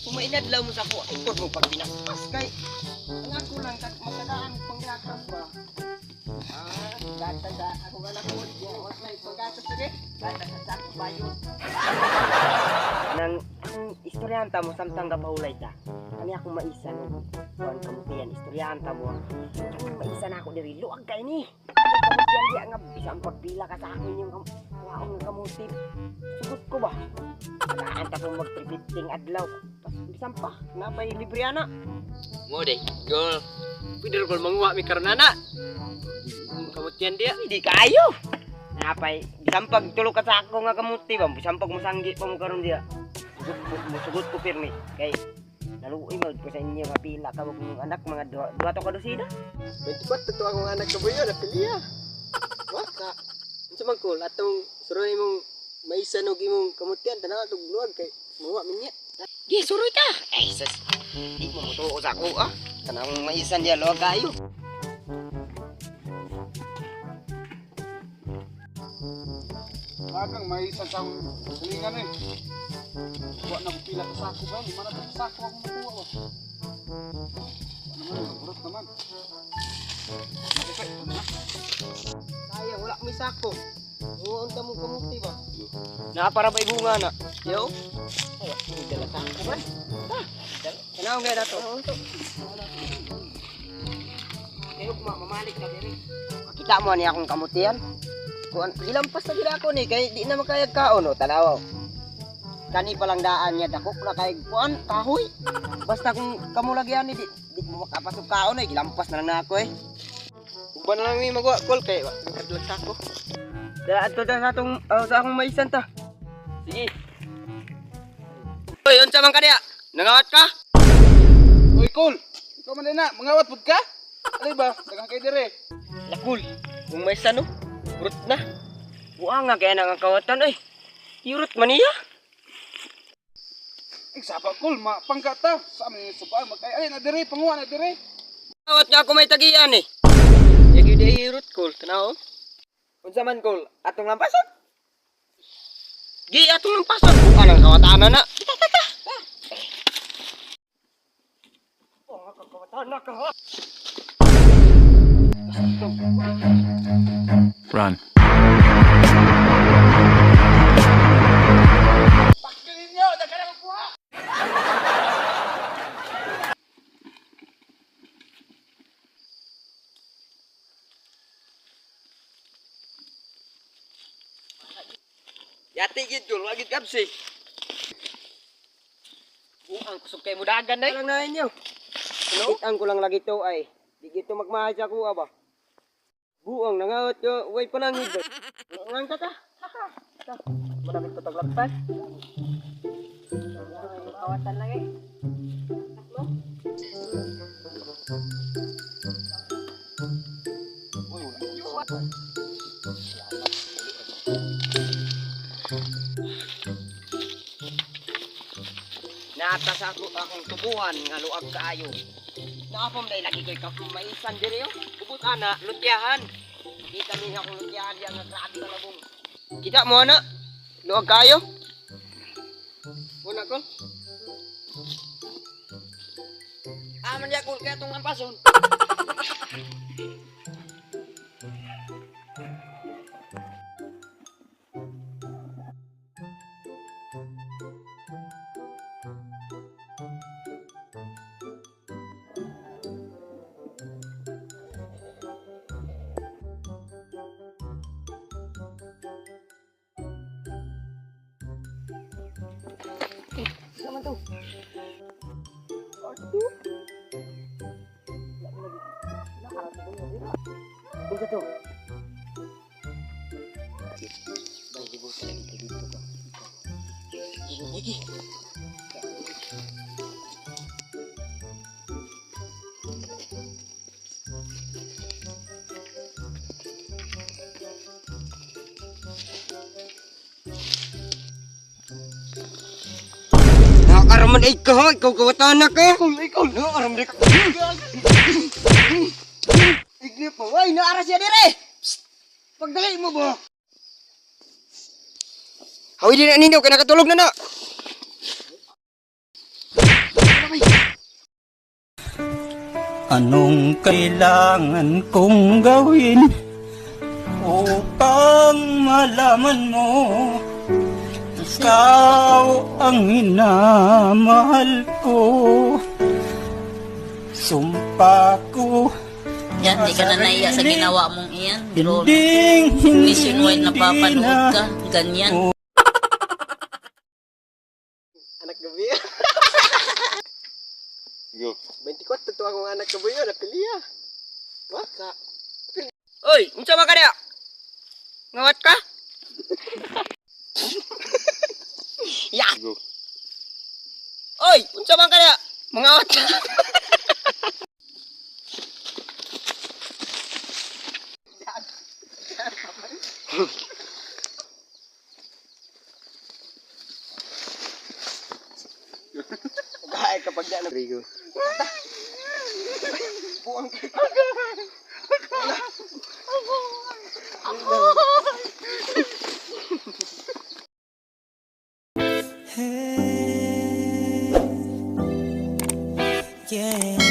Kumainadlaw mo sa ko, ikot mo pag binaspas kay ang ako lang magkadaan pang gatas ba? Gata ako wala ko diyan, wala paggatas dire. Gata sa ako ba yun? Nang ang istoryanta mo samtang gapahulay ta. Ani ako maisa no. Kuan kamutian istoryanta mo. Ang maisa na ako diri luag kay ni. Kamutian di nga bisang pagpila ka sa akin yung waong kamuti. Sugot ko ba? Anta ko mag-315 adlaw. Bisan pa, napay libre ana. Mo day, gol. Pwede ko manguha mi karon ana. Kamutian dia, di kayo. Napay bisan pag tulo ka sa ako nga kamuti ba, bisan pag musanggi pa mo karon dia. Sugot ko pirmi kay naluoy mo ko sa inyo nga pila ka mong anak mga duha to ka dosina. 24 to akong anak ka buyo na piliya. Waka. Unsa man ko atong suroy mong maisa og imong kamutian tanaw tug luwag kay muwa minya. Gi suroy ta. Ay sus. Di mo mutuo sa ako ah. Tanang maisan dia luwag kayo. Agang maisa sa silingan eh. Buat na pila ka sako ba? Mana ba sako ako makuha ba? Ano naman, urot naman. Sayang wala may sako. Unta mo kamuti ba? Na para ba bunga na? Yo. Ay, dala sako ba? Kanaw gay dato. Pero mamalik ka diri. Makita mo ni akong kamutian. Kuan ilampas na gid ako ni kay di na makayag kaon no tanaw. Kani palang daan niya dakok na kay kuan kahoy. Basta kung kamo lagyan ni di mo makapasok kaon ay gilampas na lang ako eh. Uban na lang mi magwa call kay kadlag sako. Da ato da sa atong sa akong maisan ta. Sige. Oy, unsa man ka diya? Nangawat ka? Uy, Col! Ikaw man din na, mangawat pud ka? Alay ba? Dagang kay dire. Lakul. Kung maisan no. Urut na. Buang nga kaya nang kawatan ay. Urut man niya. Sapa Col, mapangkata. Sa amin yung supaan, magkay. Alay, na dire, panguha na dire. Kawat nga ako may tagian eh. Yagi day urut kol, tanaw. Unsa man kol, atong lampasan. Gi atong lampasan. Anang kawatan na. Kita. Oh, nga kawatan na ka. Run. Pakilin nyo, dagan na magkuha. Yati gid kol, wagid kapsi. Ang kusog kay mudagan day. Lang na inyo. Ang ko lang lagi to ay. Di gito magmahal sa kuha ba? Buang nangawat yo, way panangid. Nang ta. Madaming pataglagpas. Kawatan lang eh. Taklo. Naatas ako akong tubuhan nga luag kaayo. Naapom dahil lagi ko'y maisan diri yo. Ubot ana, lutyahan. Kita niya akong lutyahan diyan nga grabe ka labong. Kita mo ana, luag kaayo. Muna ko. Aman niya kung kaya itong lampason. Sama tuh. Aduh. Bisa tuh. Baik ibu saya dito ka. Lagi. Araman ay ka, ikaw kawatan na ka. Ikaw na, araman ay ka. Ignip. Uy, naara siya dire. Pagdali mo ba? Hawi din na ninyo, kaya nakatulog na na. Anong kailangan kong gawin upang malaman mo ikaw ang minamahal ko? Sumpa ko Yan, di ka na naiya sa ginawa mong iyan. Pero hindi nationwide napapanood ka. Ganyan. Anak gabi. Go. 24 to akong anak gabi yun, napiliya. Waka. Oy, unsa man ka diya? Ngawat ka? Ya. Go. Oy, unsa man ka diya? Mangawat ka. Gaya kapag yan ang Rigo. Buang ka. Yeah.